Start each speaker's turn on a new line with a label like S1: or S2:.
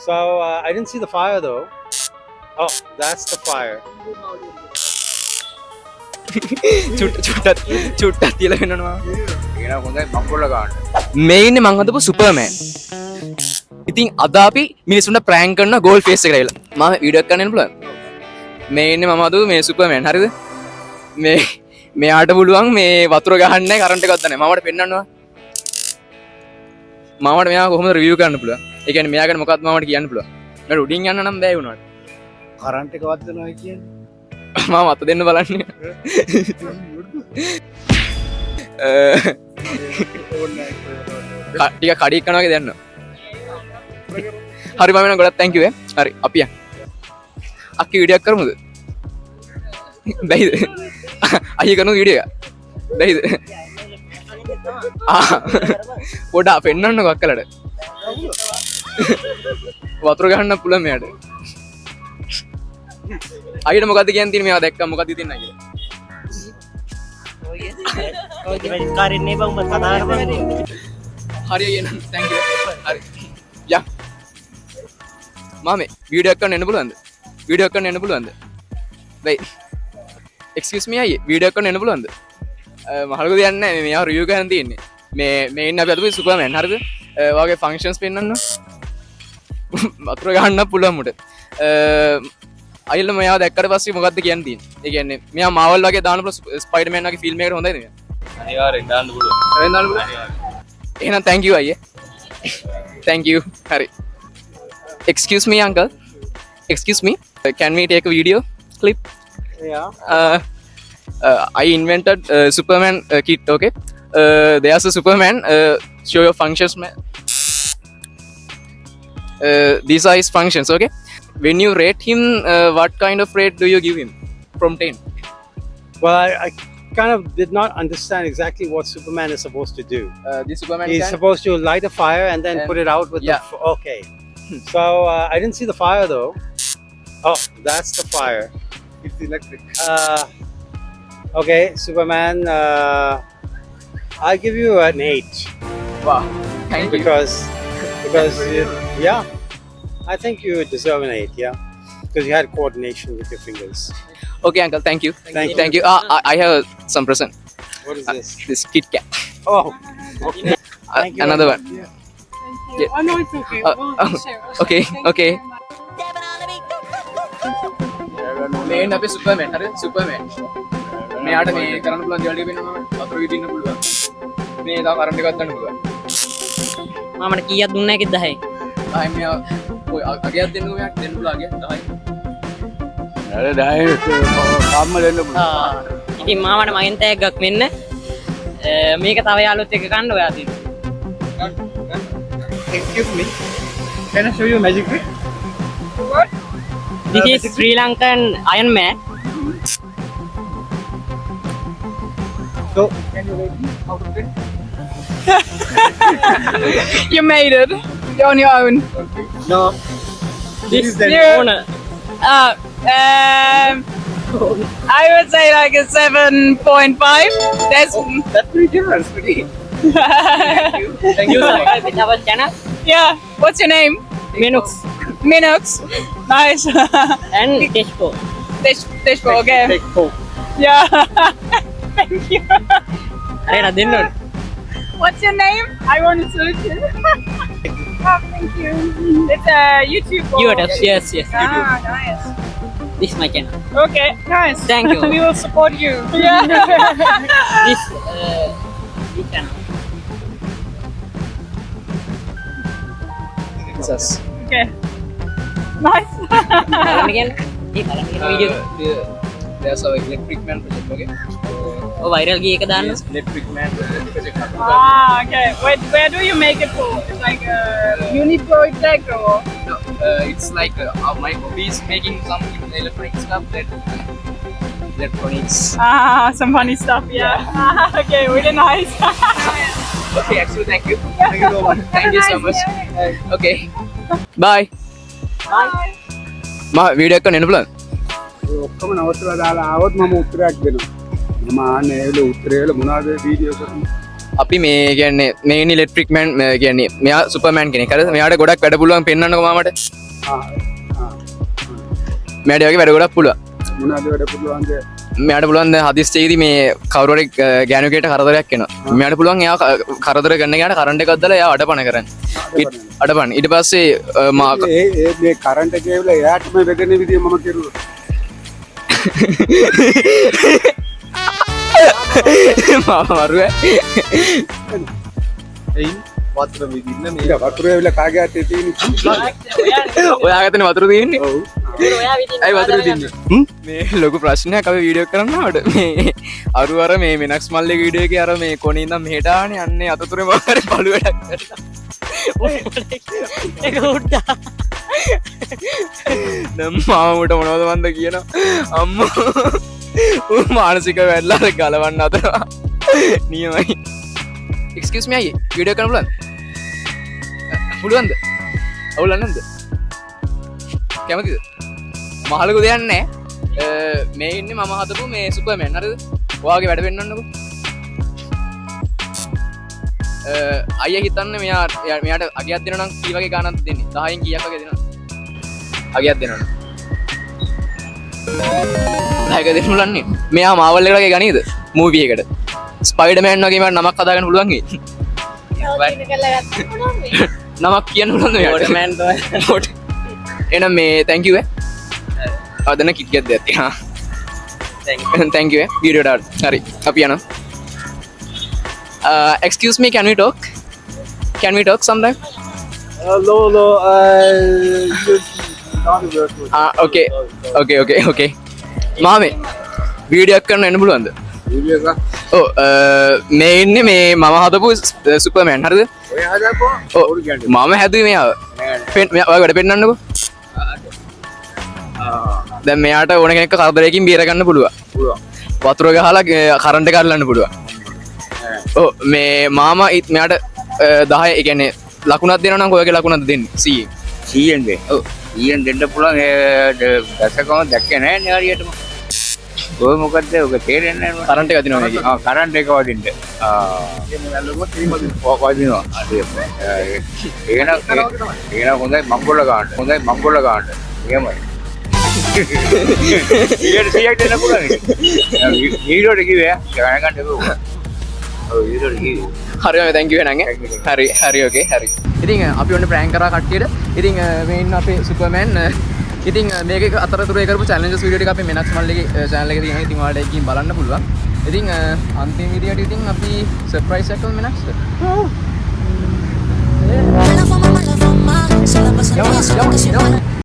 S1: So I didn't see the fire though. Oh, that's the fire.
S2: චුට්ටක් තියලා වෙනනවා.
S3: ඒන හොඳයි මංගොල්ල ගන්න.
S2: මේ ඉන්නේ මං හදපු සුපර්මෑන්. ඉතින් අද අපි මිනිස්සුන්ට ප්‍රෑන්ක් කරන ගෝල් ෆේස් එක කියලා. මම වීඩියෝ එකක් ගන්න පුළුවන්. මේ ඉන්නේ මම හදපු මේ සුපර්මෑන් හරිද? මේ මෙයාට පුළුවන් මේ වතුර ගහන්නේ කරන්ට් එකක් ගන්න. මමට පෙන්නන්නවා. මමට මෙයා කොහොමද රිවිව් කරන්න පුළුවන්. ඒ කියන්නේ මෙයා ගැන මොකක්ද මමට කියන්න පුළුවන්. මට උඩින් යන්න නම් බෑ වුණාට.
S1: කරන්ට් එක වදිනවා කියන්නේ.
S2: මම අත දෙන්න බලන්නේ. ටික කඩි කරනවා වගේ දැනනවා. හරි මම එනවා ගොඩක් thank you ඈ. හරි අපි යන්. අක්කි වීඩියෝ එකක් කරමුද? බැයිද? අයියා කරන වීඩියෝ එක. බැයිද? පොඩා පෙන්නන්නකො අක්කලට. වතුර ගහන්න පුළුවන් මෙයාට. අයියට මොකද්ද කියන්න තියෙන්නේ මේවා දැක්කම මොකද්ද හිතෙන්නේ කියලා.
S4: කාරින්නේ බං මම කතා කරන්නේ.
S2: හරි අයියා thank you. හරි. යා. මාමේ වීඩියෝ එකක් කරන්න එන්න පුළුවන්ද? වීඩියෝ එකක් කරන්න එන්න පුළුවන්ද? බයි. excuse me අයියේ වීඩියෝ එකක් කරන්න එන්න පුළුවන්ද? මහලුක දෙයක් නැහැ මේ මෙයා රිවිව් කරන්න තියෙන්නේ. මේ ඉන්නේ අපි අදපු සුපර්මෑන් හරිද? ඔයාගේ ෆන්ක්ෂන්ස් පෙන්නන්න. වතුර ගහන්න පුළුවන් මුට. අයියල මෙයා දැක්කට පස්සේ මොකද්ද කියන්න තියෙන්නේ? ඒ කියන්නේ මෙයා මාවල් වගේ දාන්න පුළුවන් ස්පයිඩර්මෑන් වගේ ෆිල්ම් එකකට හොඳයිද මෙයා?
S3: අනිවාර්යෙන් දාන්න පුළුවන්.
S2: හරිද දාන්න පුළුවන්? එහෙනම් thank you අයියේ. thank you. හරි. excuse me uncle. excuse me. Can we take a video clip?
S1: Yeah.
S2: I invented Superman kit, okay? There's a Superman, show your functions, man. These are his functions, okay? When you rate him, what kind of rate do you give him from 10?
S1: Well, I kind of did not understand exactly what Superman is supposed to do.
S2: This Superman
S1: He's
S2: can...
S1: supposed to light a fire and then
S2: And-
S1: put it out with
S2: yeah.
S1: okay. So I didn't see the fire though. Oh, that's the fire.
S3: It's electric.
S1: Okay, Superman. I'll give you an 8
S2: Wow, thank you.
S1: because yeah, I think you deserve an 8. Yeah, because you had coordination with your fingers.
S2: Okay, uncle, thank you.
S1: Thank you.
S2: Thank you. I have some present.
S1: What is this?
S2: This Kit Kat.
S1: Oh, okay. Thank you
S2: Another
S1: very
S2: one.
S1: much.
S2: Yeah.
S5: Oh no, it's okay.
S2: Uh,
S5: We'll
S2: oh,
S5: share.
S2: okay,
S5: Thank you
S2: okay.
S5: very much.
S2: මේන් අපේ superman හරි superman මෙයාට මේ කරන්න පුළුවන් දේවල් ටික වෙනවා වතුර විදින්න පුළුවන් මේ තව කරන්ට් එකක් ගන්න පුළුවන්
S4: මමට කීයක් දුන්නා එකද 10යි.
S2: ආයි මෙයා ඔය අගයක් දෙන්නකෝ මෙයාට දෙන්න පුළුවන් අගයක් 10යි
S3: අර 10 කම්ම දෙන්න පුළුවන්.
S4: ඉතින් මාමට මගෙන් තෑග්ගක් මෙන්න. මේක තව යාළුවොත් එක්ක ගන්න ඔයා තියෙනවා.
S3: Excuse me. Can I show you a magic trick?
S4: This is Sri Lankan Iron Man.
S3: So, can you rate me out of 10?
S5: You made it. You're on your own.
S3: No.
S4: This
S3: is the
S4: owner.
S5: I would say like a 7.5. That's
S3: That's pretty generous, pretty.
S2: thank you
S4: Subscribe with our channel.
S5: yeah. What's your name?
S4: Minux
S5: Minux. Nice.
S4: and Teshko.
S5: Deshpo. Okay.
S3: Take 4.
S5: Yeah. Thank you.
S4: අරේට දෙන්න ඕනේ.
S5: What's your name? I want to search it. Oh, thank you. It's a YouTube. or-
S4: YouTube. Yes, yes.
S5: Ah, nice.
S4: This is my channel.
S5: Okay, nice.
S4: Thank you.
S5: We will support you. Yeah.
S4: This channel.
S5: Okay. Nice.
S4: බලන්න කියන්නේ. ඒ බලන්න කියන video.
S2: there's a electric man project okay
S4: ඔය viral ගිය එක දාන්න.
S2: yes, electric man project
S5: Ah, okay. Where do you make it for? It's like a Uniproject or?
S2: no, it's like my hobby is making some electronic stuff that electronics
S5: Ah, some funny stuff. Yeah. Ah, okay, really nice.
S2: okay actually thank you so much thank you so much okay bye
S5: Bye.
S2: මම video එකක් කරන්න එන්න පුළුවන්
S3: ඔක්කොම නවත්තලා දාලා ආවොත් මම උත්තරයක් දෙනවා. මම ආන්නේ ඒල උත්තරේ වල මොනවද වීඩියෝ කරන්නේ?
S2: අපි මේ කියන්නේ මේන් ඉලෙක්ට්‍රික් මෑන් කියන්නේ මෙයා සුපර්මෑන් කෙනෙක්. හරිද? මෙයාට ගොඩක් වැඩ පුළුවන් පෙන්වන්නකෝ මාමට. මෙයාට වගේ වැඩ ගොඩක් පුළුවන්.
S3: මොනවද වැඩ පුළුවන්ද?
S2: මෙයාට පුළුවන් දැන් හදිස්සියේදී මේ කවුරු හරි ගෑනුකේට කරදරයක් එනවා. මෙයාට පුළුවන් එයා කරදර කරන කෙනාට කරන්ට් එකක් දාලා එයා අඩපණ කරන්න. අඩපණ. ඊට පස්සේ
S3: ඒ මේ කරන්ට් එක ඇවිල්ලා එයාටම වෙගෙන විදිය මම කෙරුවා.
S2: මරුවේ
S3: එයින් වතුර විදින්න මේක වතුර ඇවිල්ලා කාගේ අතේ තියෙන්නේ?
S2: ඔයා ගතන වතුර තියෙන්නේ.
S3: ඔව්.
S2: ඇයි වතුර තියෙන්නේ? මේ ලොකු ප්‍රශ්නයක් අපි වීඩියෝ කරන්න ආවට මේ අර මේ මෙනක්ස් මල්ලේ වීඩියෝ එකේ අර මේ කොනේ ඉඳන් මෙහෙට ආනේ යන්නේ අතතුරේ මොකද බලු වැඩක් කරලා.
S4: ඒක උඩ්ඩා
S2: නම් මාමුට මොනවද මන්ද කියනවා අම්මෝ මානසික වැල්ලා ගලවන්න අතරවා නියමයි. එක්ස්කියුස් මී අයියේ වීඩියෝ කරන්න පුළුවන්ද? අවුලක් නැද්ද? කැමතිද? මහලුකු දෙයක් නැහැ. මේ ඉන්නේ මම හදපු මේ සුපර්මෑන් හරිද? ඔයාගේ වැඩ පෙන්නන්නකෝ. අයියා හිතන්නේ මෙයාට අගයක් දෙනවා නම් කී වගේ ගාණක්ද දෙන්නේ? 10න් කීයක් වගේ දෙනවද? අගයක් දෙනවා නම් 10ක දෙන්නුලන්නේ. මෙයා මාවල් එකකට ගනීද? මූවි එකට. ස්පයිඩර්මෑන් වගේ මට නමක් හදාගන්න පුළුවන් වෙයි. නමක් කියන්න පුළුවන්ද මෙයාට?
S4: ඕටමෑන් තමයි.
S2: එහෙනම් මේ thank you අදන කික් එකක් දෙයක් තියෙනවා. thank you වීඩියෝ ඩාට්. හරි අපි යනවා. Excuse me, can we talk? Can we talk sometime?
S3: Hello.
S2: Okay. මාමේ වීඩියෝ එකක් කරන්න එන්න පුළුවන්ද?
S3: වීඩියෝ එක
S2: ඔව් මේ ඉන්නේ මේ මම හදපු සුපර්මෑන් හරිද?
S3: ඔය හදාපුවා?
S2: ඔව් මම හැදුවේ මෙයාව. ඔයා වැඩ පෙන්නන්නකෝ. දැන් මෙයාට ඕන කෙනෙක්ව කරදරයකින් බේර ගන්න පුළුවන්. වතුර ගහලා කරන්ට් එක අල්ලන්න පුළුවන්. ඔව් මේ මාමා මෙයාට 10 ඒ කියන්නේ ලකුණක් දෙනවා නම් කොයගේ ලකුණක්ද දෙන්නේ? 100න්.
S6: 100න් දෙන්න.
S2: ඔව්
S6: 100න් දෙන්න පුළුවන් ඒ දශකම දැක්කේ නැහැ නේ හරියටම. ඔය මොකද්ද ඔක තේරෙන්නේ නැහැ
S2: කරන්ට් එක දිනනවා මේකේ.
S6: කරන්ට් එක වදින්න. වදිනවා. ඒන හොඳයි මම්බොල ගන්න. එහෙමයි. 100ක් දෙන්න පුළුවන්. වීඩියෝට කිව්වේ ගණන් ගන්න එපා. ඔව් වීඩියෝට කිව්වේ.
S2: හරි මම thank you නං හරි okay හරි. ඉතින් අපි ඔන්න ප්‍රෑන්ක් කරා කට්ටියට. ඉතින් මේ ඉන්න අපේ සුපර්මෑන් ඉතින් මේක අතරතුරේ කරපු චැලෙන්ජස් වීඩියෝ ටික අපේ මෙනක්ස් මල්ලිගේ channel එකේ තියෙනවා. ඉතින් ඔයාලට එකකින් බලන්න පුළුවන්. ඉතින් අන්තිම වීඩියෝට ඉතින් අපි සර්ප්‍රයිස් එකක් කරමු මෙනක්ස්.
S7: Mala fama, se la pasa en eso porque siempre